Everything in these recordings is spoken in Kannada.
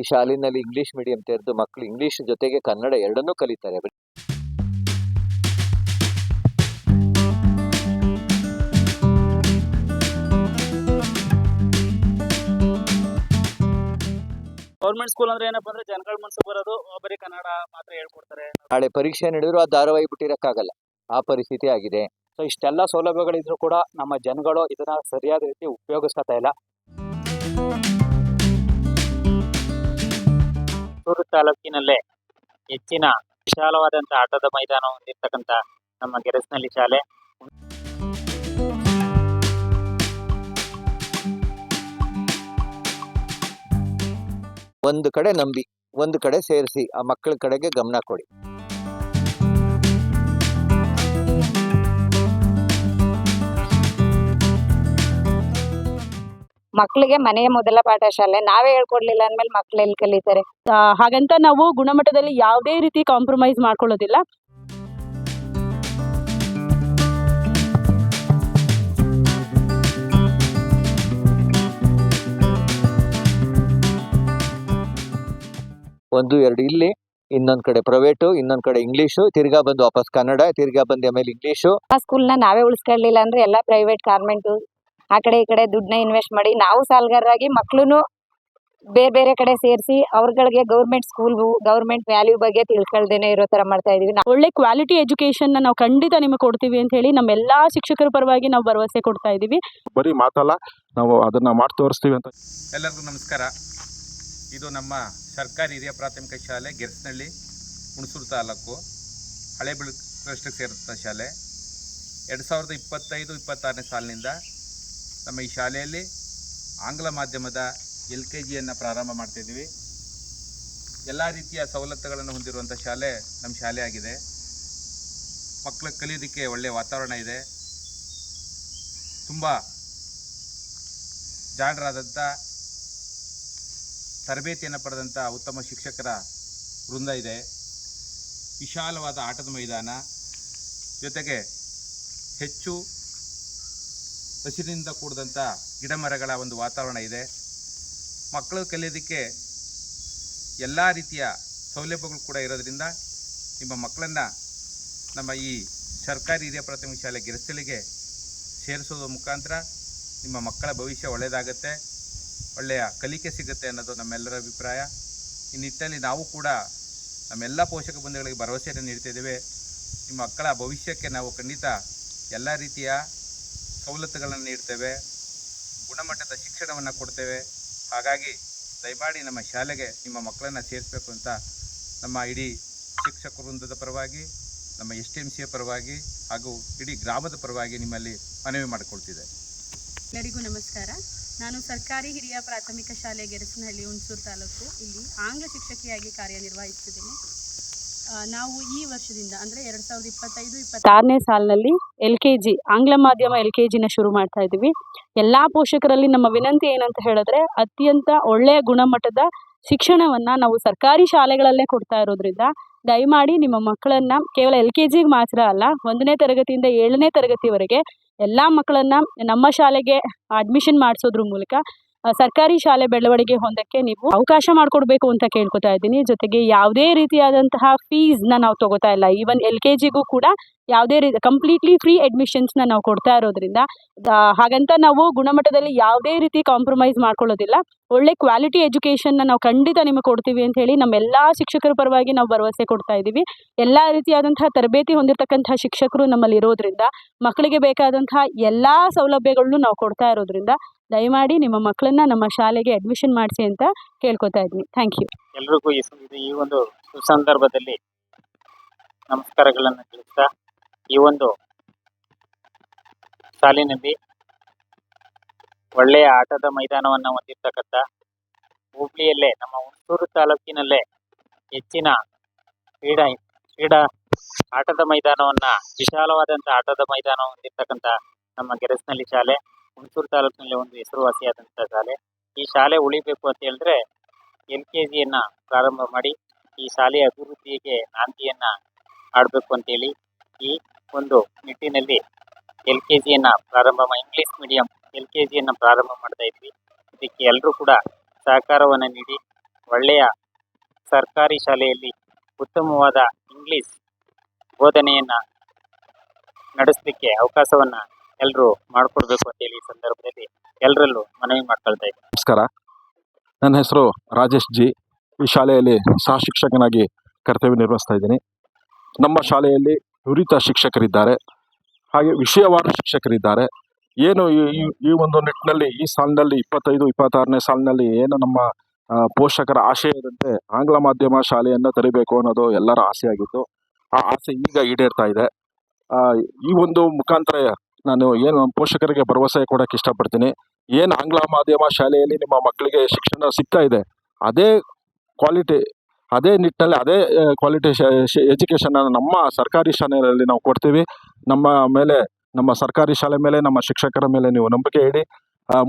ಈ ಶಾಲೆಯಲ್ಲಿ ಇಂಗ್ಲಿಷ್ ಮೀಡಿಯಂ ತೆರೆದು ಮಕ್ಕಳು ಇಂಗ್ಲಿಷ್ ಜೊತೆಗೆ ಕನ್ನಡ ಎರಡನ್ನೂ ಕಲಿತಾರೆ. ಗೌರ್ಮೆಂಟ್ ಸ್ಕೂಲ್ ಅಂದ್ರೆ ಏನಪ್ಪಾ ಅಂದ್ರೆ ಜನಗಳ ಮನಸ್ಸು ಬರೋದು ಬರೀ ಕನ್ನಡ ಮಾತ್ರ ಹೇಳ್ಕೊಡ್ತಾರೆ. ನಾಳೆ ಪರೀಕ್ಷೆ ನಡೆದ್ರು ಆ ಧಾರಾವಾಹಿ ಬಿಟ್ಟಿರಕ್ಕಾಗಲ್ಲ, ಆ ಪರಿಸ್ಥಿತಿ ಆಗಿದೆ. ಸೊ ಇಷ್ಟೆಲ್ಲ ಸೌಲಭ್ಯಗಳಿದ್ರು ಕೂಡ ನಮ್ಮ ಜನಗಳು ಇದನ್ನ ಸರಿಯಾದ ರೀತಿ ಉಪಯೋಗಿಸ್ತಾ ಇಲ್ಲ. ಮೈಸೂರು ತಾಲೂಕಿನಲ್ಲೇ ಹೆಚ್ಚಿನ ವಿಶಾಲವಾದಂತಹ ಆಟದ ಮೈದಾನ ಹೊಂದಿರತಕ್ಕಂತ ನಮ್ಮ ಗೆರಸ್ನಳ್ಳಿ ಶಾಲೆ ಒಂದು ಕಡೆ ನಂಬಿ ಒಂದು ಕಡೆ ಸೇರಿಸಿ ಆ ಮಕ್ಕಳ ಕಡೆಗೆ ಗಮನ ಕೊಡಿ. ಮಕ್ಕಳಿಗೆ ಮನೆಯ ಮೊದಲ ಪಾಠ ಶಾಲೆ. ನಾವೇ ಹೇಳ್ಕೊಡ್ಲಿಲ್ಲ ಅಂದ್ಮೇಲೆ ಮಕ್ಳು ಎಲ್ಲಿ ಕಲಿತಾರೆ? ಹಾಗಂತ ನಾವು ಗುಣಮಟ್ಟದಲ್ಲಿ ಯಾವುದೇ ರೀತಿ ಕಾಂಪ್ರಮೈಸ್ ಮಾಡ್ಕೊಳ್ಳೋದಿಲ್ಲ. ಒಂದು ಎರಡು ಇಲ್ಲಿ, ಇನ್ನೊಂದ್ ಕಡೆ ಪ್ರೈವೇಟು, ಇನ್ನೊಂದ್ ಕಡೆ ಇಂಗ್ಲಿಷು, ತಿರ್ಗಾ ಬಂದು ವಾಪಸ್ ಕನ್ನಡ, ತಿರ್ಗಾ ಬಂದ ಆಮೇಲೆ ಇಂಗ್ಲಿಷು. ಆ ಸ್ಕೂಲ್ನ ನಾವೇ ಉಳಿಸ್ಕೊಳ್ಳಿಲ್ಲ ಅಂದ್ರೆ ಎಲ್ಲ ಪ್ರೈವೇಟ್ ಗಾರ್ಮೆಂಟು ಆ ಕಡೆ ಈ ಕಡೆ ದುಡ್ಡನ್ನ ಇನ್ವೆಸ್ಟ್ ಮಾಡಿ ನಾವು ಸಾಲಗಾರರಾಗಿ ಮಕ್ಳು ಬೇರೆ ಬೇರೆ ಕಡೆ ಸೇರಿಸಿ ಅವ್ರಗಳಿಗೆ ಗೌರ್ಮೆಂಟ್ ಸ್ಕೂಲ್ ಗೌರ್ಮೆಂಟ್ ವ್ಯಾಲ್ಯೂ ಬಗ್ಗೆ ತಿಳ್ಕೊಳ್ದೇನೆ ಇರೋ ತರ ಮಾಡ್ತಾ ಇದೀವಿ. ಒಳ್ಳೆ ಕ್ವಾಲಿಟಿ ಎಜುಕೇಶನ್ ನಾವು ಖಂಡಿತ ನಿಮಗೆ ಕೊಡ್ತೀವಿ ಅಂತ ಹೇಳಿ ನಮ್ಮೆಲ್ಲಾ ಶಿಕ್ಷಕರ ಪರವಾಗಿ ನಾವು ಭರವಸೆ ಕೊಡ್ತಾ ಇದೀವಿ. ಬರೀ ಮಾತಲ್ಲ, ನಾವು ಅದನ್ನ ಮಾಡಿ ತೋರಿಸ್ತೀವಿ ಅಂತ. ಎಲ್ಲರಿಗೂ ನಮಸ್ಕಾರ. ಇದು ನಮ್ಮ ಸರ್ಕಾರಿ ಹಿರಿಯ ಪ್ರಾಥಮಿಕ ಶಾಲೆ ಗೆರಸ್ನಳ್ಳಿ, ಹುಣಸೂರು ತಾಲೂಕು, ಹಳೇಬೀಡು ಕ್ಲಸ್ಟರ್ಗೆ ಸೇರಿದಂಥ ಶಾಲೆ. 2025-26ನೇ ಸಾಲಿನಿಂದ ನಮ್ಮ ಈ ಶಾಲೆಯಲ್ಲಿ ಆಂಗ್ಲ ಮಾಧ್ಯಮದ LKGಯನ್ನು ಪ್ರಾರಂಭ ಮಾಡ್ತಾಯಿದ್ದೀವಿ. ಎಲ್ಲ ರೀತಿಯ ಸವಲತ್ತುಗಳನ್ನು ಹೊಂದಿರುವಂಥ ಶಾಲೆ ನಮ್ಮ ಶಾಲೆ ಆಗಿದೆ. ಮಕ್ಕಳ ಕಲಿಯೋದಕ್ಕೆ ಒಳ್ಳೆಯ ವಾತಾವರಣ ಇದೆ. ತುಂಬ ಜಾಣರಾದಂಥ ತರಬೇತಿಯನ್ನು ಪಡೆದಂಥ ಉತ್ತಮ ಶಿಕ್ಷಕರ ವೃಂದ ಇದೆ. ವಿಶಾಲವಾದ ಆಟದ ಮೈದಾನ ಜೊತೆಗೆ ಹೆಚ್ಚು ಹಸಿರಿನಿಂದ ಕೂಡಿದಂಥ ಗಿಡಮರಗಳ ಒಂದು ವಾತಾವರಣ ಇದೆ. ಮಕ್ಕಳು ಕಲಿಯೋದಕ್ಕೆ ಎಲ್ಲ ರೀತಿಯ ಸೌಲಭ್ಯಗಳು ಕೂಡ ಇರೋದರಿಂದ ನಿಮ್ಮ ಮಕ್ಕಳನ್ನು ನಮ್ಮ ಈ ಸರ್ಕಾರಿ ಹಿರಿಯ ಪ್ರಾಥಮಿಕ ಶಾಲೆ ಗೆರಸ್ನಳ್ಳಿಗೆ ಸೇರಿಸೋದ್ರ ಮುಖಾಂತರ ನಿಮ್ಮ ಮಕ್ಕಳ ಭವಿಷ್ಯ ಒಳ್ಳೆಯದಾಗುತ್ತೆ, ಒಳ್ಳೆಯ ಕಲಿಕೆ ಸಿಗುತ್ತೆ ಅನ್ನೋದು ನಮ್ಮೆಲ್ಲರ ಅಭಿಪ್ರಾಯ. ಈ ನಿಟ್ಟಿನಲ್ಲಿ ನಾವು ಕೂಡ ನಮ್ಮೆಲ್ಲ ಪೋಷಕ ಬಂಧುಗಳಿಗೆ ಭರವಸೆಯನ್ನು ನೀಡ್ತಿದ್ದೇವೆ. ನಿಮ್ಮ ಮಕ್ಕಳ ಭವಿಷ್ಯಕ್ಕೆ ನಾವು ಖಂಡಿತ ಎಲ್ಲ ರೀತಿಯ ಸವಲತ್ತುಗಳನ್ನು ನೀಡ್ತೇವೆ, ಗುಣಮಟ್ಟದ ಶಿಕ್ಷಣವನ್ನು ಕೊಡ್ತೇವೆ. ಹಾಗಾಗಿ ದಯಮಾಡಿ ನಮ್ಮ ಶಾಲೆಗೆ ನಿಮ್ಮ ಮಕ್ಕಳನ್ನು ಸೇರಿಸಬೇಕು ಅಂತ ನಮ್ಮ ಇಡೀ ಶಿಕ್ಷಕ ವೃಂದದ ಪರವಾಗಿ, ನಮ್ಮ STMCಯ ಪರವಾಗಿ ಹಾಗೂ ಇಡೀ ಗ್ರಾಮದ ಪರವಾಗಿ ನಿಮ್ಮಲ್ಲಿ ಮನವಿ ಮಾಡಿಕೊಳ್ತಿದೆ. ಎಲ್ಲರಿಗೂ ನಮಸ್ಕಾರ. ನಾನು ಸರ್ಕಾರಿ ಹಿರಿಯ ಪ್ರಾಥಮಿಕ ಶಾಲೆ ಗೆರಸನಹಳ್ಳಿ, ಹುಣಸೂರು ತಾಲೂಕು, ಇಲ್ಲಿ ಆಂಗ್ಲ ಶಿಕ್ಷಕಿಯಾಗಿ ಕಾರ್ಯನಿರ್ವಹಿಸ್ತಿದ್ದೀನಿ. ನಾವು ಈ ವರ್ಷದಿಂದ ಅಂದರೆ 2025-26ನೇ ಸಾಲಿನಲ್ಲಿ LKG ಆಂಗ್ಲ ಮಾಧ್ಯಮ LKGನ ಶುರು ಮಾಡ್ತಾ ಇದ್ದೀವಿ. ಎಲ್ಲ ಪೋಷಕರಲ್ಲಿ ನಮ್ಮ ವಿನಂತಿ ಏನಂತ ಹೇಳಿದ್ರೆ, ಅತ್ಯಂತ ಒಳ್ಳೆಯ ಗುಣಮಟ್ಟದ ಶಿಕ್ಷಣವನ್ನು ನಾವು ಸರ್ಕಾರಿ ಶಾಲೆಗಳಲ್ಲೇ ಕೊಡ್ತಾ ಇರೋದ್ರಿಂದ ದಯಮಾಡಿ ನಿಮ್ಮ ಮಕ್ಕಳನ್ನು ಕೇವಲ LKGಗೆ ಮಾತ್ರ ಅಲ್ಲ, 1ನೇ ತರಗತಿಯಿಂದ 7ನೇ ತರಗತಿವರೆಗೆ ಎಲ್ಲ ಮಕ್ಕಳನ್ನು ನಮ್ಮ ಶಾಲೆಗೆ ಅಡ್ಮಿಷನ್ ಮಾಡಿಸೋದ್ರ ಮೂಲಕ ಸರ್ಕಾರಿ ಶಾಲೆ ಬೆಳವಣಿಗೆ ಹೊಂದಕ್ಕೆ ನೀವು ಅವಕಾಶ ಮಾಡಿಕೊಡ್ಬೇಕು ಅಂತ ಕೇಳ್ಕೊತಾ ಇದ್ದೀನಿ. ಜೊತೆಗೆ ಯಾವುದೇ ರೀತಿಯಾದಂತಹ ಫೀಸ್ನ ನಾವು ತಗೋತಾ ಇಲ್ಲ. ಈವನ್ LKGಗೂ ಕೂಡ ಯಾವುದೇ ಕಂಪ್ಲೀಟ್ಲಿ ಫ್ರೀ ಅಡ್ಮಿಷನ್ಸ್ನ ನಾವು ಕೊಡ್ತಾ ಇರೋದ್ರಿಂದ ಹಾಗಂತ ನಾವು ಗುಣಮಟ್ಟದಲ್ಲಿ ಯಾವುದೇ ರೀತಿ ಕಾಂಪ್ರಮೈಸ್ ಮಾಡ್ಕೊಳ್ಳೋದಿಲ್ಲ. ಒಳ್ಳೆ ಕ್ವಾಲಿಟಿ ಎಜುಕೇಷನ್ನ ನಾವು ಖಂಡಿತ ನಿಮಗೆ ಕೊಡ್ತೀವಿ ಅಂತ ಹೇಳಿ ನಮ್ಮೆಲ್ಲ ಶಿಕ್ಷಕರ ಪರವಾಗಿ ನಾವು ಭರವಸೆ ಕೊಡ್ತಾ ಇದ್ದೀವಿ. ಎಲ್ಲ ರೀತಿಯಾದಂತಹ ತರಬೇತಿ ಹೊಂದಿರತಕ್ಕಂತಹ ಶಿಕ್ಷಕರು ನಮ್ಮಲ್ಲಿ ಇರೋದ್ರಿಂದ ಮಕ್ಕಳಿಗೆ ಬೇಕಾದಂತಹ ಎಲ್ಲ ಸೌಲಭ್ಯಗಳನ್ನು ನಾವು ಕೊಡ್ತಾ ಇರೋದ್ರಿಂದ ದಯಮಾಡಿ ನಿಮ್ಮ ಮಕ್ಕಳನ್ನ ನಮ್ಮ ಶಾಲೆಗೆ ಅಡ್ಮಿಷನ್ ಮಾಡಿಸಿ ಅಂತ ಕೇಳ್ಕೊತಾ ಇದ್ದೀನಿ. Thank you. ಎಲ್ರಿಗೂ ಈ ಒಂದು ಸಂದರ್ಭದಲ್ಲಿ ನಮಸ್ಕಾರಗಳನ್ನು ತಿಳಿಸ್ತಾ, ಈ ಒಂದು ಸಾಲಿನಲ್ಲಿ ಒಳ್ಳೆಯ ಆಟದ ಮೈದಾನವನ್ನು ಹೊಂದಿರತಕ್ಕಂಥ ಹುಬ್ಳಿಯಲ್ಲೇ ನಮ್ಮ ಹುಣಸೂರು ತಾಲೂಕಿನಲ್ಲೇ ಹೆಚ್ಚಿನ ಕ್ರೀಡಾ ಆಟದ ಮೈದಾನವನ್ನ ವಿಶಾಲವಾದಂಥ ಆಟದ ಮೈದಾನ ಹೊಂದಿರತಕ್ಕಂಥ ನಮ್ಮ ಗೆರಸ್ನಳ್ಳಿ ಶಾಲೆ ಹುಣಸೂರು ತಾಲೂಕಿನಲ್ಲಿ ಒಂದು ಹೆಸರುವಾಸಿಯಾದಂಥ ಶಾಲೆ. ಈ ಶಾಲೆ ಉಳಿಬೇಕು ಅಂತ ಹೇಳಿದ್ರೆ LKGಯನ್ನ ಪ್ರಾರಂಭ ಮಾಡಿ ಈ ಶಾಲೆಯ ಅಭಿವೃದ್ಧಿಗೆ ನಾಂದಿಯನ್ನ ಆಡಬೇಕು ಅಂತೇಳಿ ಈ ಒಂದು ನಿಟ್ಟಿನಲ್ಲಿ LKGಯನ್ನ ಇಂಗ್ಲಿಷ್ ಮೀಡಿಯಂ LKGಯನ್ನ ಪ್ರಾರಂಭ ಮಾಡ್ತಾ ಇದ್ವಿ. ಇದಕ್ಕೆ ಎಲ್ಲರೂ ಕೂಡ ಸಹಕಾರವನ್ನು ನೀಡಿ ಒಳ್ಳೆಯ ಸರ್ಕಾರಿ ಶಾಲೆಯಲ್ಲಿ ಉತ್ತಮವಾದ ಇಂಗ್ಲಿಷ್ ಬೋಧನೆಯನ್ನು ನಡೆಸಲಿಕ್ಕೆ ಅವಕಾಶವನ್ನು ಎಲ್ಲರೂ ಮಾಡಿಕೊಡ್ಬೇಕು ಅಂತೇಳಿ ಈ ಸಂದರ್ಭದಲ್ಲಿ ಎಲ್ಲರಲ್ಲೂ ಮನವಿ ಮಾಡ್ಕೊಳ್ತಾ ಇದ್ದೀನಿ. ನಮಸ್ಕಾರ, ನನ್ನ ಹೆಸರು ರಾಜೇಶ್ ಜಿ. ಈ ಶಾಲೆಯಲ್ಲಿ ಸಹ ಶಿಕ್ಷಕನಾಗಿ ಕರ್ತವ್ಯ ನಿರ್ವಹಿಸ್ತಾ ಇದ್ದೀನಿ. ನಮ್ಮ ಶಾಲೆಯಲ್ಲಿ ನುರಿತ ಶಿಕ್ಷಕರಿದ್ದಾರೆ, ಹಾಗೆ ವಿಷಯವಾರು ಶಿಕ್ಷಕರಿದ್ದಾರೆ. ಏನು ಈ ಒಂದು ನಿಟ್ಟಿನಲ್ಲಿ ಈ ಸಾಲಿನಲ್ಲಿ 25-26ನೇ ಸಾಲಿನಲ್ಲಿ ಏನು ನಮ್ಮ ಪೋಷಕರ ಆಶಯದಂತೆ ಆಂಗ್ಲ ಮಾಧ್ಯಮ ಶಾಲೆಯನ್ನು ತರಬೇಕು ಅನ್ನೋದು ಎಲ್ಲರ ಆಸೆಯಾಗಿತ್ತು. ಆ ಆಸೆ ಈಗ ಈಡೇರ್ತಾ ಇದೆ. ಈ ಒಂದು ಮುಖಾಂತರ ನಾನು ಏನು ಪೋಷಕರಿಗೆ ಭರವಸೆ ಕೊಡೋಕ್ಕೆ ಇಷ್ಟಪಡ್ತೀನಿ. ಏನು ಆಂಗ್ಲ ಮಾಧ್ಯಮ ಶಾಲೆಯಲ್ಲಿ ನಿಮ್ಮ ಮಕ್ಕಳಿಗೆ ಶಿಕ್ಷಣ ಸಿಗ್ತಾ ಇದೆ, ಅದೇ ಕ್ವಾಲಿಟಿ, ಅದೇ ನಿಟ್ಟಿನಲ್ಲಿ ಅದೇ ಕ್ವಾಲಿಟಿ ಎಜುಕೇಷನನ್ನು ನಮ್ಮ ಸರ್ಕಾರಿ ಶಾಲೆಯಲ್ಲಿ ನಾವು ಕೊಡ್ತೀವಿ. ನಮ್ಮ ಸರ್ಕಾರಿ ಶಾಲೆ ಮೇಲೆ, ನಮ್ಮ ಶಿಕ್ಷಕರ ಮೇಲೆ ನೀವು ನಂಬಿಕೆ ಇಡಿ.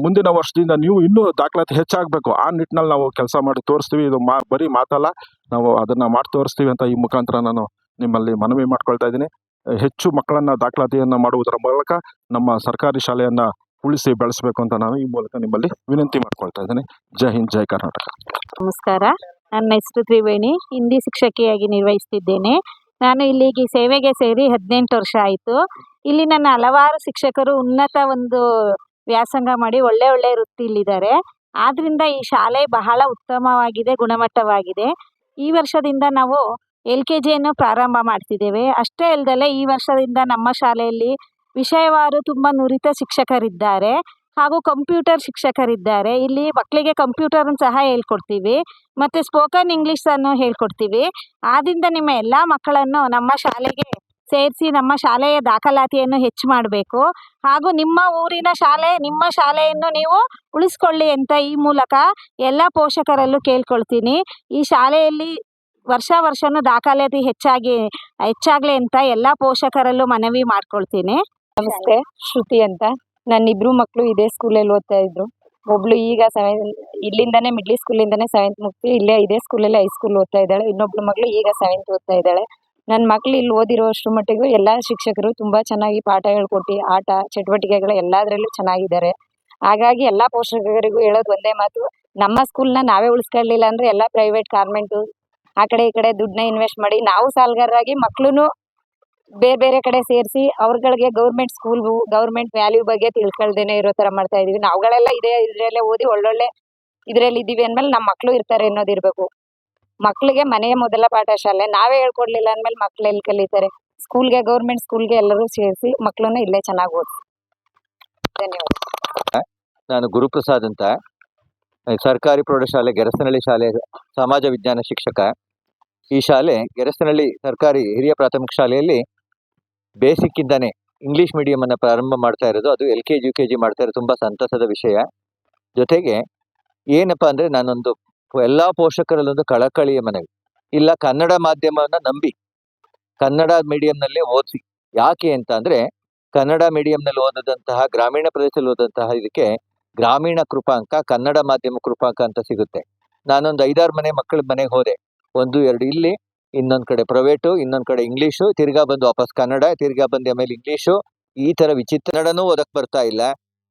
ಮುಂದಿನ ವರ್ಷದಿಂದ ನೀವು ಇನ್ನೂ ದಾಖಲಾತಿ ಹೆಚ್ಚಾಗಬೇಕು, ಆ ನಿಟ್ಟಿನಲ್ಲಿ ನಾವು ಕೆಲಸ ಮಾಡಿ ತೋರಿಸ್ತೀವಿ. ಇದು ಬರೀ ಮಾತಲ್ಲ, ನಾವು ಅದನ್ನು ಮಾಡಿ ತೋರಿಸ್ತೀವಿ ಅಂತ ಈ ಮುಖಾಂತರ ನಾನು ನಿಮ್ಮಲ್ಲಿ ಮನವಿ ಮಾಡ್ಕೊಳ್ತಾ ಇದ್ದೀನಿ. ಹೆಚ್ಚು ಮಕ್ಕಳನ್ನು ದಾಖಲಾತಿಯನ್ನು ಮಾಡುವುದರ ಮೂಲಕ ನಮ್ಮ ಸರ್ಕಾರಿ ಶಾಲೆಯನ್ನು ಉಳಿಸಿ ಬೆಳೆಸಬೇಕು ಅಂತ ನಾನು ಈ ಮೂಲಕ ನಿಮ್ಮಲ್ಲಿ ವಿನಂತಿ ಮಾಡ್ಕೊಳ್ತಾ ಇದ್ದೀನಿ. ಜೈ ಹಿಂದ್, ಜೈ ಕರ್ನಾಟಕ. ನಮಸ್ಕಾರ, ನನ್ನ ಹೆಸರು ತ್ರಿವೇಣಿ, ಹಿಂದಿ ಶಿಕ್ಷಕಿಯಾಗಿ ನಿರ್ವಹಿಸ್ತಿದ್ದೇನೆ. ನಾನು ಇಲ್ಲಿಗೆ ಸೇವೆಗೆ ಸೇರಿ 18 ವರ್ಷ ಆಯಿತು. ಇಲ್ಲಿ ನನ್ನ ಹಲವಾರು ಶಿಕ್ಷಕರು ಉನ್ನತ ಒಂದು ವ್ಯಾಸಂಗ ಮಾಡಿ ಒಳ್ಳೆ ವೃತ್ತಿಯಲ್ಲಿದ್ದಾರೆ. ಆದ್ದರಿಂದ ಈ ಶಾಲೆ ಬಹಳ ಉತ್ತಮವಾಗಿದೆ, ಗುಣಮಟ್ಟವಾಗಿದೆ. ಈ ವರ್ಷದಿಂದ ನಾವು LKGಯನ್ನು ಪ್ರಾರಂಭ ಮಾಡ್ತಿದ್ದೇವೆ. ಅಷ್ಟೇ ಅಲ್ಲದೆ ಈ ವರ್ಷದಿಂದ ನಮ್ಮ ಶಾಲೆಯಲ್ಲಿ ವಿಷಯವಾರು ತುಂಬ ನುರಿತ ಶಿಕ್ಷಕರಿದ್ದಾರೆ, ಹಾಗೂ ಕಂಪ್ಯೂಟರ್ ಶಿಕ್ಷಕರಿದ್ದಾರೆ. ಇಲ್ಲಿ ಮಕ್ಕಳಿಗೆ ಕಂಪ್ಯೂಟರನ್ನು ಸಹ ಹೇಳ್ಕೊಡ್ತೀವಿ ಮತ್ತು ಸ್ಪೋಕನ್ ಇಂಗ್ಲೀಷನ್ನು ಹೇಳ್ಕೊಡ್ತೀವಿ. ಆದ್ದರಿಂದ ನಿಮ್ಮ ಎಲ್ಲ ಮಕ್ಕಳನ್ನು ನಮ್ಮ ಶಾಲೆಗೆ ಸೇರಿಸಿ ನಮ್ಮ ಶಾಲೆಯ ದಾಖಲಾತಿಯನ್ನು ಹೆಚ್ಚು ಮಾಡಬೇಕು, ಹಾಗೂ ನಿಮ್ಮ ಊರಿನ ಶಾಲೆ, ನಿಮ್ಮ ಶಾಲೆಯನ್ನು ನೀವು ಉಳಿಸ್ಕೊಳ್ಳಿ ಅಂತ ಈ ಮೂಲಕ ಎಲ್ಲ ಪೋಷಕರಲ್ಲೂ ಕೇಳ್ಕೊಳ್ತೀನಿ. ಈ ಶಾಲೆಯಲ್ಲಿ ವರ್ಷನೂ ದಾಖಲಾತಿ ಹೆಚ್ಚಾಗಲಿ ಅಂತ ಎಲ್ಲ ಪೋಷಕರಲ್ಲೂ ಮನವಿ ಮಾಡ್ಕೊಳ್ತೀನಿ. ನಮಸ್ತೆ, ಶ್ರುತಿ ಅಂತ. ನನ್ನ ಇಬ್ರು ಮಕ್ಕಳು ಇದೇ ಸ್ಕೂಲಲ್ಲಿ ಓದ್ತಾ ಇದ್ರು. ಒಬ್ಳು ಈಗ ಇಲ್ಲಿಂದಾನೇ ಮಿಡ್ಲ್ ಸ್ಕೂಲಿಂದಾನೇ 7th ಮುಗಿಸಿ ಇಲ್ಲೇ ಇದೇ ಸ್ಕೂಲಲ್ಲಿ ಹೈಸ್ಕೂಲ್ ಓದ್ತಾ ಇದ್ದಾಳೆ. ಇನ್ನೊಬ್ಳು ಮಗಳು ಈಗ 7th ಓದ್ತಾ ಇದ್ದಾಳೆ. ನನ್ನ ಮಕ್ಳು ಇಲ್ಲಿ ಓದಿರೋ ಅಷ್ಟು ಮಟ್ಟಿಗೂ ಎಲ್ಲ ಶಿಕ್ಷಕರು ತುಂಬ ಚೆನ್ನಾಗಿ ಪಾಠ ಹೇಳ್ಕೊಟ್ಟು, ಆಟ ಚಟುವಟಿಕೆಗಳು ಎಲ್ಲದರಲ್ಲೂ ಚೆನ್ನಾಗಿದ್ದಾರೆ. ಹಾಗಾಗಿ ಎಲ್ಲ ಪೋಷಕರಿಗೂ ಹೇಳೋದು ಒಂದೇ ಮಾತು, ನಮ್ಮ ಸ್ಕೂಲ್ನ ನಾವೇ ಉಳಿಸ್ಕೊಳ್ಳಿಲ್ಲ ಅಂದರೆ ಎಲ್ಲ ಪ್ರೈವೇಟ್ ಕಾನ್ವೆಂಟು ಆ ಕಡೆ ಈ ಕಡೆ ದುಡ್ಡನ್ನ ಇನ್ವೆಸ್ಟ್ ಮಾಡಿ ನಾವು ಸಾಲಗಾರರಾಗಿ ಮಕ್ಕಳು ಬೇರೆ ಕಡೆ ಸೇರಿಸಿ ಅವ್ರಗಳಿಗೆ ಗೌರ್ಮೆಂಟ್ ಸ್ಕೂಲ್ಗೂ ಗೌರ್ಮೆಂಟ್ ವ್ಯಾಲ್ಯೂ ಬಗ್ಗೆ ತಿಳ್ಕೊಳ್ದೇನೆ ಇರೋ ಥರ ಮಾಡ್ತಾ ಇದೀವಿ. ನಾವುಗಳೆಲ್ಲ ಇದರಲ್ಲೇ ಓದಿ ಒಳ್ಳೊಳ್ಳೆ ಇದರಲ್ಲಿ ಇದ್ದೀವಿ ಅಂದಮೇಲೆ ನಮ್ಮ ಮಕ್ಕಳು ಇರ್ತಾರೆ ಅನ್ನೋದಿರಬೇಕು. ಮಕ್ಕಳಿಗೆ ಮನೆಯ ಮೊದಲ ಪಾಠ ಶಾಲೆ. ನಾವೇ ಹೇಳ್ಕೊಡ್ಲಿಲ್ಲ ಅಂದಮೇಲೆ ಮಕ್ಕಳು ಎಲ್ಲಿ ಕಲಿತಾರೆ? ಸ್ಕೂಲ್ಗೆ, ಗೌರ್ಮೆಂಟ್ ಸ್ಕೂಲ್ಗೆ ಎಲ್ಲರೂ ಸೇರಿಸಿ ಮಕ್ಕಳನ್ನ ಇಲ್ಲೇ ಚೆನ್ನಾಗಿ ಓದಿಸಿ. ಧನ್ಯವಾದ. ನಾನು ಗುರುಪ್ರಸಾದ್ ಅಂತ, ಸರ್ಕಾರಿ ಪ್ರೌಢಶಾಲೆ ಗೆರಸನಹಳ್ಳಿ ಶಾಲೆ ಸಮಾಜ ವಿಜ್ಞಾನ ಶಿಕ್ಷಕ. ಈ ಶಾಲೆ ಗೆರಸನಹಳ್ಳಿ ಸರ್ಕಾರಿ ಹಿರಿಯ ಪ್ರಾಥಮಿಕ ಶಾಲೆಯಲ್ಲಿ ಬೇಸಿಕ್ಕಿಂದಾನೆ ಇಂಗ್ಲೀಷ್ ಮೀಡಿಯಮನ್ನು ಪ್ರಾರಂಭ ಮಾಡ್ತಾ ಇರೋದು. ಅದು LKG UKG ಮಾಡ್ತಾ ಇರೋದು ತುಂಬ ಸಂತಸದ ವಿಷಯ. ಜೊತೆಗೆ ಏನಪ್ಪ ಅಂದರೆ, ನಾನೊಂದು ಎಲ್ಲ ಪೋಷಕರಲ್ಲೊಂದು ಕಳಕಳಿಯ ಮನವಿ, ಇಲ್ಲ ಕನ್ನಡ ಮಾಧ್ಯಮವನ್ನು ನಂಬಿ ಕನ್ನಡ ಮೀಡಿಯಂನಲ್ಲಿ ಓದಿಸಿ. ಯಾಕೆ ಅಂತ ಅಂದರೆ, ಕನ್ನಡ ಮೀಡಿಯಂನಲ್ಲಿ ಓದಿದಂತಹ ಗ್ರಾಮೀಣ ಪ್ರದೇಶದಲ್ಲಿ ಓದಂತಹ ಇದಕ್ಕೆ ಗ್ರಾಮೀಣ ಕೃಪಾಂಕ, ಕನ್ನಡ ಮಾಧ್ಯಮ ಕೃಪಾಂಕ ಅಂತ ಸಿಗುತ್ತೆ. ನಾನೊಂದು 5-6 ಮಕ್ಕಳ ಮನೆಗೆ ಹೋದೆ. 1-2 ಇಲ್ಲಿ, ಇನ್ನೊಂದು ಕಡೆ ಪ್ರೈವೇಟು, ಇನ್ನೊಂದು ಕಡೆ ಇಂಗ್ಲೀಷು, ತಿರ್ಗಾ ಬಂದು ವಾಪಸ್ ಕನ್ನಡ, ತಿರ್ಗಾ ಬಂದು ಆಮೇಲೆ ಇಂಗ್ಲೀಷು. ಈ ಥರ ಕನ್ನಡನೂ ಓದಕ್ಕೆ ಬರ್ತಾ ಇಲ್ಲ.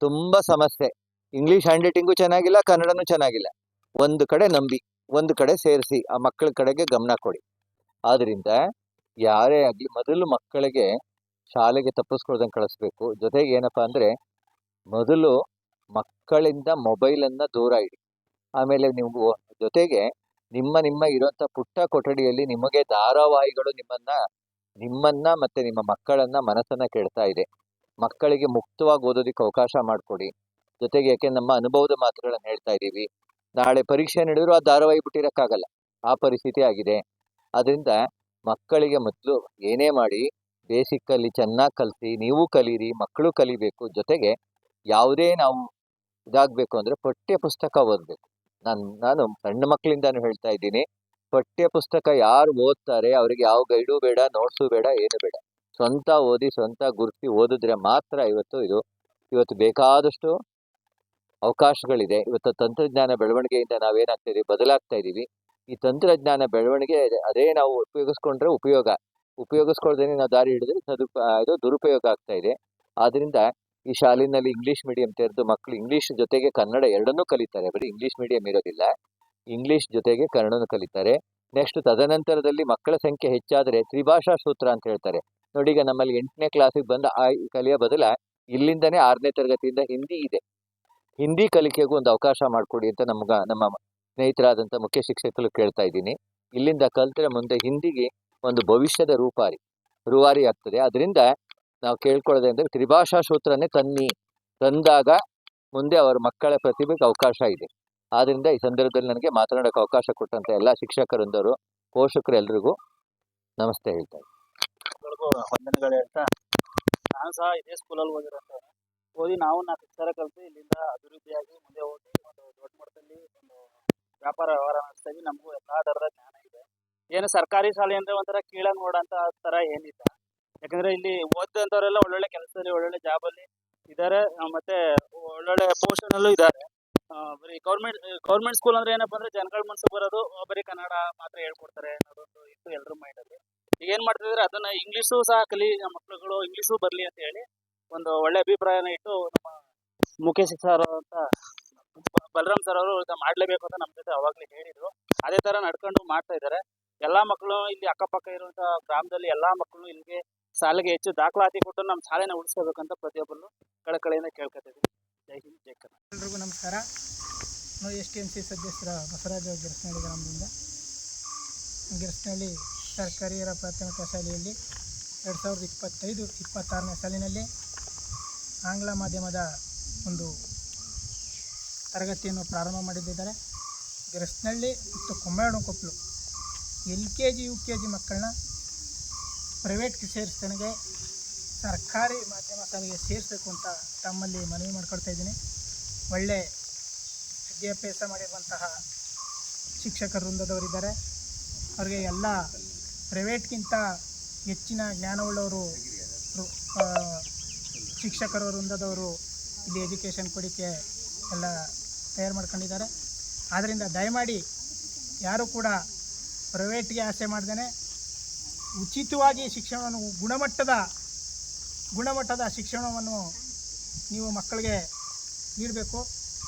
ತುಂಬ ಸಮಸ್ಯೆ. ಇಂಗ್ಲೀಷ್ ಹ್ಯಾಂಡ್ ರೈಟಿಂಗು ಚೆನ್ನಾಗಿಲ್ಲ, ಕನ್ನಡನೂ ಚೆನ್ನಾಗಿಲ್ಲ. ಒಂದು ಕಡೆ ನಂಬಿ ಒಂದು ಕಡೆ ಸೇರಿಸಿ ಆ ಮಕ್ಕಳ ಕಡೆಗೆ ಗಮನ ಕೊಡಿ. ಆದ್ದರಿಂದ ಯಾರೇ ಆಗಲಿ ಮೊದಲು ಮಕ್ಕಳಿಗೆ ಶಾಲೆಗೆ ತಪ್ಪಿಸ್ಕೊಳ್ದಂಗೆ ಕಳಿಸ್ಬೇಕು. ಜೊತೆಗೆ ಏನಪ್ಪ ಅಂದರೆ, ಮೊದಲು ಮಕ್ಕಳಿಂದ ಮೊಬೈಲನ್ನು ದೂರ ಇಡಿ. ಆಮೇಲೆ ನೀವು ಜೊತೆಗೆ ನಿಮ್ಮ ಇರುವಂಥ ಪುಟ್ಟ ಕೊಠಡಿಯಲ್ಲಿ ನಿಮಗೆ ಧಾರಾವಾಹಿಗಳು ನಿಮ್ಮನ್ನ ಮತ್ತು ನಿಮ್ಮ ಮಕ್ಕಳನ್ನ ಮನಸ್ಸನ್ನು ಕೆಡ್ತಾ ಇದೆ. ಮಕ್ಕಳಿಗೆ ಮುಕ್ತವಾಗಿ ಓದೋದಕ್ಕೆ ಅವಕಾಶ ಮಾಡಿಕೊಡಿ. ಜೊತೆಗೆ ಯಾಕೆ ನಮ್ಮ ಅನುಭವದ ಮಾತುಗಳನ್ನು ಹೇಳ್ತಾ ಇದ್ದೀವಿ, ನಾಳೆ ಪರೀಕ್ಷೆ ನಡೆದರೂ ಆ ಧಾರಾವಾಹಿ ಬಿಟ್ಟಿರೋಕ್ಕಾಗಲ್ಲ, ಆ ಪರಿಸ್ಥಿತಿ ಆಗಿದೆ. ಅದರಿಂದ ಮಕ್ಕಳಿಗೆ ಮೊದಲು ಏನೇ ಮಾಡಿ ಬೇಸಿಕ್ಕಲ್ಲಿ ಚೆನ್ನಾಗಿ ಕಲಿಸಿ, ನೀವು ಕಲೀರಿ, ಮಕ್ಕಳು ಕಲಿಬೇಕು. ಜೊತೆಗೆ ಯಾವುದೇ ನಾವು ಇದಾಗಬೇಕು ಅಂದರೆ ಪಠ್ಯ ಪುಸ್ತಕ ಓದಬೇಕು. ನಾನು ಸಣ್ಣ ಮಕ್ಕಳಿಂದಾನು ಹೇಳ್ತಾ ಇದ್ದೀನಿ, ಪಠ್ಯ ಪುಸ್ತಕ ಯಾರು ಓದ್ತಾರೆ ಅವರಿಗೆ ಯಾವ ಗೈಡು ಬೇಡ, ನೋಟ್ಸು ಬೇಡ, ಏನು ಬೇಡ. ಸ್ವಂತ ಓದಿ, ಸ್ವಂತ ಗುರುತಿ ಓದಿದ್ರೆ ಮಾತ್ರ ಇವತ್ತು ಬೇಕಾದಷ್ಟು ಅವಕಾಶಗಳಿದೆ. ಇವತ್ತು ತಂತ್ರಜ್ಞಾನ ಬೆಳವಣಿಗೆಯಿಂದ ನಾವೇನಾಗ್ತಾ ಇದೀವಿ, ಬದಲಾಗ್ತಾ ಇದ್ದೀವಿ. ಈ ತಂತ್ರಜ್ಞಾನ ಬೆಳವಣಿಗೆ ಅದೇ ನಾವು ಉಪಯೋಗಿಸ್ಕೊಳ್ದೇನೆ ನಾವು ದಾರಿ ಹಿಡಿದ್ರೆ ಇದು ದುರುಪಯೋಗ ಆಗ್ತಾ ಇದೆ. ಆದ್ದರಿಂದ ಈ ಶಾಲೆಯಲ್ಲಿ ಇಂಗ್ಲೀಷ್ ಮೀಡಿಯಂ ತೆರೆದು ಮಕ್ಕಳು ಇಂಗ್ಲೀಷ್ ಜೊತೆಗೆ ಕನ್ನಡ ಎರಡನ್ನೂ ಕಲಿತಾರೆ, ಬರೀ ಇಂಗ್ಲೀಷ್ ಮೀಡಿಯಂ ಇರೋದಿಲ್ಲ. ಇಂಗ್ಲಿಷ್ ಜೊತೆಗೆ ಕನ್ನಡವನ್ನು ಕಲಿತಾರೆ. ನೆಕ್ಸ್ಟ್ ತದನಂತರದಲ್ಲಿ ಮಕ್ಕಳ ಸಂಖ್ಯೆ ಹೆಚ್ಚಾದರೆ ತ್ರಿಭಾಷಾ ಸೂತ್ರ ಅಂತ ಹೇಳ್ತಾರೆ. ನೋಡಿ, ಈಗ ನಮ್ಮಲ್ಲಿ 8ನೇ ಕ್ಲಾಸಿಗೆ ಬಂದ ಕಲಿಯೋ ಬದಲ ಇಲ್ಲಿಂದನೇ 6ನೇ ತರಗತಿಯಿಂದ ಹಿಂದಿ ಇದೆ. ಹಿಂದಿ ಕಲಿಕೆಗೂ ಒಂದು ಅವಕಾಶ ಮಾಡಿಕೊಡಿ ಅಂತ ನಮ್ಮ ಸ್ನೇಹಿತರಾದಂಥ ಮುಖ್ಯ ಶಿಕ್ಷಕರು ಕೇಳ್ತಾ ಇದ್ದೀನಿ. ಇಲ್ಲಿಂದ ಕಲ್ತರೆ ಮುಂದೆ ಹಿಂದಿಗೆ ಒಂದು ಭವಿಷ್ಯದ ರೂವಾರಿ ಆಗ್ತದೆ. ಅದರಿಂದ ನಾವು ಕೇಳ್ಕೊಳ್ಳೋದು ಅಂದರೆ ತ್ರಿಭಾಷಾ ಸೂತ್ರನೇ ತಂದಾಗ ಮುಂದೆ ಅವರ ಮಕ್ಕಳ ಪ್ರತಿಭೆಗೆ ಅವಕಾಶ ಇದೆ. ಆದ್ದರಿಂದ ಈ ಸಂದರ್ಭದಲ್ಲಿ ನನಗೆ ಮಾತನಾಡೋಕ್ಕೆ ಅವಕಾಶ ಕೊಟ್ಟಂಥ ಎಲ್ಲ ಶಿಕ್ಷಕರೊಂದವರು, ಪೋಷಕರು ಎಲ್ರಿಗೂ ನಮಸ್ತೆ ಹೇಳ್ತಾ ಇದ್ದೀನಿ. ವಂದನೆಗಳು ಹೇಳ್ತಾ, ನಾನು ಸಹ ಇದೇ ಸ್ಕೂಲಲ್ಲಿ ಓದಿ ನಾವು 4 ಅಕ್ಷರ ಕಲಿತು ಇಲ್ಲಿಂದ ಅಭಿವೃದ್ಧಿಯಾಗಿ ಮುಂದೆ ಹೋಗಿ ಒಂದು ದೊಡ್ಡ ಮಟ್ಟದಲ್ಲಿ ಒಂದು ವ್ಯಾಪಾರ ವ್ಯವಹಾರ ನಡೆಸ್ತಾ ಇದ್ದೀವಿ. ನಮಗೂ ಎಲ್ಲ ಥರದ ಜ್ಞಾನ ಇದೆ. ಏನು ಸರ್ಕಾರಿ ಶಾಲೆ ಅಂದರೆ ಒಂಥರ ಕೀಳಾಗಿ ನೋಡೋಂಥ ಥರ ಏನಿಲ್ಲ. ಯಾಕಂದರೆ ಇಲ್ಲಿ ಓದಿದಂಥವರೆಲ್ಲ ಒಳ್ಳೊಳ್ಳೆ ಕೆಲಸದಲ್ಲಿ ಒಳ್ಳೊಳ್ಳೆ ಜಾಬಲ್ಲಿ ಇದ್ದಾರೆ, ಮತ್ತು ಒಳ್ಳೊಳ್ಳೆ ಪೋಸ್ಟನಲ್ಲೂ ಇದ್ದಾರೆ. ಬರೀ ಗೌರ್ಮೆಂಟ್ ಸ್ಕೂಲ್ ಅಂದರೆ ಏನಪ್ಪ ಅಂದರೆ ಜನಗಳ ಮನಸ್ಸು ಬರೋದು ಬರೀ ಕನ್ನಡ ಮಾತ್ರ ಹೇಳ್ಕೊಡ್ತಾರೆ ಅನ್ನೋದೊಂದು ಇತ್ತು ಎಲ್ಲರ ಮೈಂಡಲ್ಲಿ. ಈಗ ಏನು ಮಾಡ್ತಿದ್ದಾರೆ, ಅದನ್ನು ಇಂಗ್ಲೀಷು ಸಹ ನಮ್ಮ ಮಕ್ಕಳುಗಳು ಇಂಗ್ಲೀಷು ಬರಲಿ ಅಂತ ಹೇಳಿ ಒಂದು ಒಳ್ಳೆ ಅಭಿಪ್ರಾಯನ ಇಟ್ಟು ನಮ್ಮ ಮುಖ್ಯ ಶಿಕ್ಷಕರು ಅಂತ ಬಲರಾಮ್ ಸರ್ ಅವರು ಮಾಡಲೇಬೇಕು ಅಂತ ನಮ್ಮ ಜೊತೆ ಅವಾಗಲೇ ಹೇಳಿದರು. ಅದೇ ಥರ ನಡ್ಕೊಂಡು ಮಾಡ್ತಾ ಇದ್ದಾರೆ. ಎಲ್ಲ ಮಕ್ಕಳು ಇಲ್ಲಿ ಅಕ್ಕಪಕ್ಕ ಇರುವಂಥ ಗ್ರಾಮದಲ್ಲಿ ಎಲ್ಲ ಮಕ್ಕಳು ಇಲ್ಲಿಗೆ ಶಾಲೆಗೆ ಹೆಚ್ಚು ದಾಖಲಾತಿ ಕೊಟ್ಟು ನಮ್ಮ ಶಾಲೆನ ಉಳಿಸ್ಕೋಬೇಕಂತ ಪ್ರತಿಯೊಬ್ಬರು ಕಳಕಳಿಯಿಂದ ಕೇಳ್ಕೊತಿದ್ದೀವಿ. ಜೈ ಹಿಂದ್, ಜೈ ಕನ್ನಡ. ಎಲ್ರಿಗೂ ನಮಸ್ಕಾರ. ನಾವು STMC ಸದಸ್ಯರ ಬಸವರಾಜ ಗಿರಸನಹಳ್ಳಿ ಗ್ರಾಮದಿಂದ. ಗಿರಸನಹಳ್ಳಿ ಸರ್ಕಾರಿ ಹಿರಿಯ ಪ್ರಾಥಮಿಕ ಶಾಲೆಯಲ್ಲಿ 2025-26ನೇ ಸಾಲಿನಲ್ಲಿ ಆಂಗ್ಲ ಮಾಧ್ಯಮದ ಒಂದು ತರಗತಿಯನ್ನು ಪ್ರಾರಂಭ ಮಾಡಿದ್ದಾರೆ. ಗಿರಸನಹಳ್ಳಿ ಮತ್ತು ಕೊಮ್ಮೇಡಕೊಪ್ಪಲು LKG UKG ಮಕ್ಕಳನ್ನ ಪ್ರೈವೇಟ್ಗೆ ಸೇರಿಸ್ತಾನೆಗೆ ಸರ್ಕಾರಿ ಮಾಧ್ಯಮ ಶಾಲೆಗೆ ಸೇರಿಸಬೇಕು ಅಂತ ತಮ್ಮಲ್ಲಿ ಮನವಿ ಮಾಡ್ಕೊಳ್ತಾ ಇದ್ದೀನಿ. ಒಳ್ಳೆ ವಿದ್ಯಾಭ್ಯಾಸ ಮಾಡಿರುವಂತಹ ಶಿಕ್ಷಕ ವೃಂದದವರಿದ್ದಾರೆ. ಅವ್ರಿಗೆ ಎಲ್ಲ ಪ್ರೈವೇಟ್ಗಿಂತ ಹೆಚ್ಚಿನ ಜ್ಞಾನವುಳ್ಳವರು ಶಿಕ್ಷಕರ ವೃಂದದವರು ಇಲ್ಲಿ ಎಜುಕೇಷನ್ ಕೊಡೋಕ್ಕೆ ಎಲ್ಲ ತಯಾರು ಮಾಡ್ಕೊಂಡಿದ್ದಾರೆ. ಆದ್ದರಿಂದ ದಯಮಾಡಿ ಯಾರು ಕೂಡ ಪ್ರೈವೇಟ್ಗೆ ಆಸೆ ಮಾಡ್ದೇ ಉಚಿತವಾಗಿ ಶಿಕ್ಷಣವನ್ನು ಗುಣಮಟ್ಟದ ಶಿಕ್ಷಣವನ್ನು ನೀವು ಮಕ್ಕಳಿಗೆ ನೀಡಬೇಕು.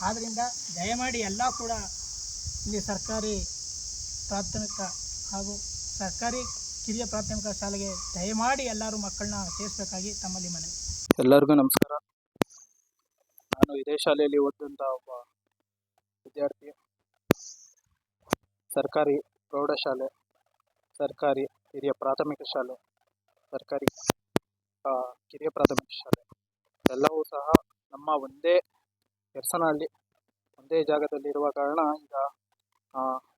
ಆದ್ದರಿಂದ ದಯಮಾಡಿ ಎಲ್ಲ ಕೂಡ ಇಲ್ಲಿ ಸರ್ಕಾರಿ ಪ್ರಾಥಮಿಕ ಹಾಗೂ ಸರ್ಕಾರಿ ಕಿರಿಯ ಪ್ರಾಥಮಿಕ ಶಾಲೆಗೆ ದಯಮಾಡಿ ಎಲ್ಲರೂ ಮಕ್ಕಳನ್ನ ಸೇರಿಸಬೇಕಾಗಿ ತಮ್ಮಲ್ಲಿ ಮನವಿ. ಎಲ್ಲರಿಗೂ ನಮಸ್ಕಾರ. ನಾನು ಇದೇ ಶಾಲೆಯಲ್ಲಿ ಓದಿದಂಥ ಒಬ್ಬ ವಿದ್ಯಾರ್ಥಿ. ಸರ್ಕಾರಿ ಪ್ರೌಢಶಾಲೆ, ಸರ್ಕಾರಿ ಹಿರಿಯ ಪ್ರಾಥಮಿಕ ಶಾಲೆ, ಸರ್ಕಾರಿ ಕಿರಿಯ ಪ್ರಾಥಮಿಕ ಶಾಲೆ ಎಲ್ಲವೂ ಸಹ ನಮ್ಮ ಒಂದೇ ಗಿರಸನಹಳ್ಳಿ ಒಂದೇ ಜಾಗದಲ್ಲಿರುವ ಕಾರಣ ಈಗ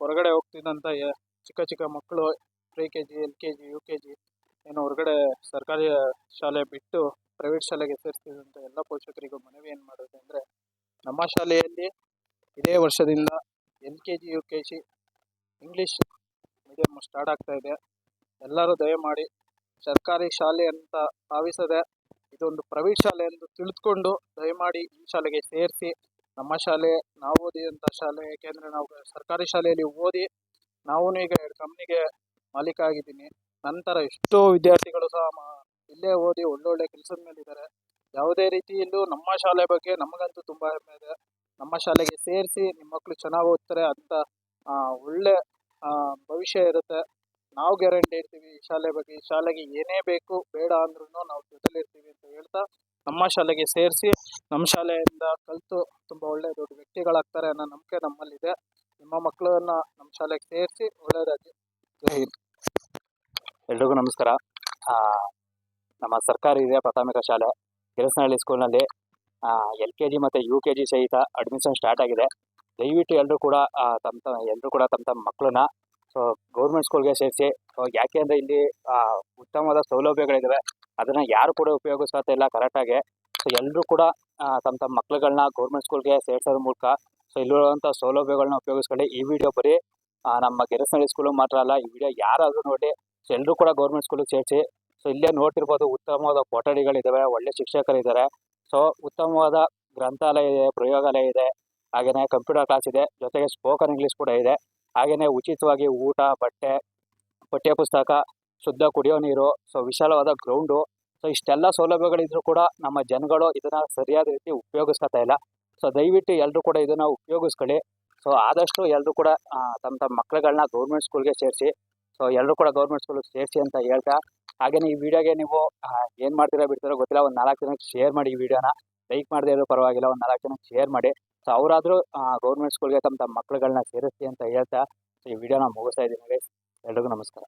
ಹೊರಗಡೆ ಹೋಗ್ತಿದ್ದಂಥ ಚಿಕ್ಕ ಮಕ್ಕಳು KG LKG UKG ಏನು ಹೊರಗಡೆ ಸರ್ಕಾರಿ ಶಾಲೆ ಬಿಟ್ಟು ಪ್ರೈವೇಟ್ ಶಾಲೆಗೆ ಸೇರಿಸ್ತಿದ್ದಂಥ ಎಲ್ಲ ಪೋಷಕರಿಗೂ ಮನವಿ ಏನು ಮಾಡೋದು ಅಂದರೆ, ನಮ್ಮ ಶಾಲೆಯಲ್ಲಿ ಇದೇ ವರ್ಷದಿಂದ LKG UKG English medium start ಆಗ್ತಾ ಇದೆ. ಎಲ್ಲರೂ ದಯಮಾಡಿ ಸರ್ಕಾರಿ ಶಾಲೆ ಅಂತ ಭಾವಿಸದೆ ಇದೊಂದು ಪ್ರೈವೇಟ್ ಶಾಲೆ ಎಂದು ತಿಳಿದುಕೊಂಡು ದಯಮಾಡಿ ಈ ಶಾಲೆಗೆ ಸೇರಿಸಿ. ನಮ್ಮ ಶಾಲೆ ನಾವು ಓದಿದಂಥ ಶಾಲೆ, ಏಕೆಂದರೆ ನಾವು ಸರ್ಕಾರಿ ಶಾಲೆಯಲ್ಲಿ ಓದಿ ನಾವು ಈಗ 2 ಕಂಪ್ನಿಗೆ ಮಾಲೀಕ ಆಗಿದ್ದೀನಿ. ನಂತರ ಎಷ್ಟೋ ವಿದ್ಯಾರ್ಥಿಗಳು ಸಹ ಇಲ್ಲೇ ಓದಿ ಒಳ್ಳೊಳ್ಳೆ ಕೆಲಸದ ಮೇಲಿದ್ದಾರೆ. ಯಾವುದೇ ರೀತಿಯಲ್ಲೂ ನಮ್ಮ ಶಾಲೆ ಬಗ್ಗೆ ನಮಗಂತೂ ತುಂಬ ಹೆಮ್ಮೆ ಇದೆ. ನಮ್ಮ ಶಾಲೆಗೆ ಸೇರಿಸಿ, ನಿಮ್ಮ ಮಕ್ಕಳು ಚೆನ್ನಾಗಿ ಓದ್ತಾರೆ ಅಂತ ಒಳ್ಳೆ ಭವಿಷ್ಯ ಇರುತ್ತೆ. ನಾವು ಗ್ಯಾರಂಟಿ ಇರ್ತೀವಿ ಈ ಶಾಲೆ ಬಗ್ಗೆ. ಈ ಶಾಲೆಗೆ ಏನೇ ಬೇಕು ಬೇಡ ಅಂದ್ರೂ ನಾವು ಜೊತೆಲಿರ್ತೀವಿ ಅಂತ ಹೇಳ್ತಾ ನಮ್ಮ ಶಾಲೆಗೆ ಸೇರಿಸಿ, ನಮ್ಮ ಶಾಲೆಯಿಂದ ಕಲಿತು ತುಂಬ ಒಳ್ಳೆಯ ದೊಡ್ಡ ವ್ಯಕ್ತಿಗಳಾಗ್ತಾರೆ ಅನ್ನೋ ನಂಬಿಕೆ ನಮ್ಮಲ್ಲಿದೆ. ನಿಮ್ಮ ಮಕ್ಕಳನ್ನು ನಮ್ಮ ಶಾಲೆಗೆ ಸೇರಿಸಿ ಒಳ್ಳೆಯದಾಗಿ. ಜೈ ಹಿಂದ್. ಎಲ್ರಿಗೂ ನಮಸ್ಕಾರ. ನಮ್ಮ ಸರ್ಕಾರಿ ಹಿರಿಯ ಪ್ರಾಥಮಿಕ ಶಾಲೆ ಗಿರಸನಹಳ್ಳಿ ಸ್ಕೂಲ್ನಲ್ಲಿ LKG ಮತ್ತು UKG ಸಹಿತ ಅಡ್ಮಿಷನ್ ಸ್ಟಾರ್ಟ್ ಆಗಿದೆ. ದಯವಿಟ್ಟು ಎಲ್ಲರೂ ಕೂಡ ತಮ್ಮ ಮಕ್ಕಳನ್ನ ಗೌರ್ಮೆಂಟ್ ಸ್ಕೂಲ್ಗೆ ಸೇರಿಸಿ. ಯಾಕೆ ಅಂದರೆ ಇಲ್ಲಿ ಉತ್ತಮವಾದ ಸೌಲಭ್ಯಗಳಿದ್ದಾವೆ, ಅದನ್ನು ಯಾರು ಕೂಡ ಉಪಯೋಗಿಸ್ತಾ ಇಲ್ಲ ಕರೆಕ್ಟಾಗಿ. ಎಲ್ಲರೂ ಕೂಡ ತಮ್ಮ ಮಕ್ಕಳುಗಳನ್ನ ಗೌರ್ಮೆಂಟ್ ಸ್ಕೂಲ್ಗೆ ಸೇರಿಸೋದ್ರ ಮೂಲಕ ಇಲ್ಲಿರುವಂಥ ಸೌಲಭ್ಯಗಳನ್ನ ಉಪಯೋಗಿಸ್ಕೊಳ್ಳಿ. ಈ ವಿಡಿಯೋ ಬರೀ ನಮ್ಮ ಗಿರಸನಹಳ್ಳಿ ಸ್ಕೂಲಿಗೆ ಮಾತ್ರ ಅಲ್ಲ, ಈ ವಿಡಿಯೋ ಯಾರಾದರೂ ನೋಡಿ ಎಲ್ಲರೂ ಕೂಡ ಗೌರ್ಮೆಂಟ್ ಸ್ಕೂಲಿಗೆ ಸೇರಿಸಿ. ಇಲ್ಲೇ ನೋಡ್ತಿರ್ಬೋದು, ಉತ್ತಮವಾದ ಕೊಠಡಿಗಳಿದ್ದಾವೆ, ಒಳ್ಳೆ ಶಿಕ್ಷಕರಿದ್ದಾರೆ. ಉತ್ತಮವಾದ ಗ್ರಂಥಾಲಯ ಇದೆ, ಪ್ರಯೋಗಾಲಯ ಇದೆ, ಹಾಗೆಯೇ ಕಂಪ್ಯೂಟರ್ ಕ್ಲಾಸ್ ಇದೆ, ಜೊತೆಗೆ ಸ್ಪೋಕನ್ ಇಂಗ್ಲೀಷ್ ಕೂಡ ಇದೆ. ಹಾಗೆಯೇ ಉಚಿತವಾಗಿ ಊಟ, ಬಟ್ಟೆ, ಪಠ್ಯ ಪುಸ್ತಕ, ಶುದ್ಧ ಕುಡಿಯೋ ನೀರು, ವಿಶಾಲವಾದ ಗ್ರೌಂಡು. ಇಷ್ಟೆಲ್ಲ ಸೌಲಭ್ಯಗಳಿದ್ರೂ ಕೂಡ ನಮ್ಮ ಜನಗಳು ಇದನ್ನು ಸರಿಯಾದ ರೀತಿ ಉಪಯೋಗಿಸ್ಕೊತಾ ಇಲ್ಲ. ದಯವಿಟ್ಟು ಎಲ್ಲರೂ ಕೂಡ ಇದನ್ನು ಉಪಯೋಗಿಸ್ಕೊಳ್ಳಿ. ಸೊ ಆದಷ್ಟು ಎಲ್ಲರೂ ಕೂಡ ತಮ್ಮ ಮಕ್ಕಳುಗಳನ್ನ ಗೌರ್ಮೆಂಟ್ ಸ್ಕೂಲ್ಗೆ ಸೇರಿಸಿ. ಸೊ ಎಲ್ಲರೂ ಕೂಡ ಗೌರ್ಮೆಂಟ್ ಸ್ಕೂಲ್ಗೆ ಸೇರಿಸಿ ಅಂತ ಹೇಳ್ತಾ, ಹಾಗೆಯೇ ಈ ವಿಡಿಯೋಗೆ ನೀವು ಏನು ಮಾಡ್ತೀರಾ ಬಿಡ್ತೀರೋ ಗೊತ್ತಿಲ್ಲ, ಒಂದು 4 ಜನಕ್ಕೆ ಶೇರ್ ಮಾಡಿ ಈ ವಿಡಿಯೋನ. ಲೈಕ್ ಮಾಡದೇ ಇರೋ ಪರವಾಗಿಲ್ಲ, ಒಂದು 4 ಜನಕ್ಕೆ ಶೇರ್ ಮಾಡಿ. ಸೊ ಅವರಾದರೂ ಗೌರ್ಮೆಂಟ್ ಸ್ಕೂಲ್ಗೆ ತಮ್ಮ ಮಕ್ಕಳುಗಳನ್ನ ಸೇರಿಸಿ ಅಂತ ಹೇಳ್ತಾ ಈ ವಿಡಿಯೋನ ಮುಗಿಸ್ತಾ ಇದ್ದೀನಿ ಗೈಸ್. ಎಲ್ರಿಗೂ ನಮಸ್ಕಾರ.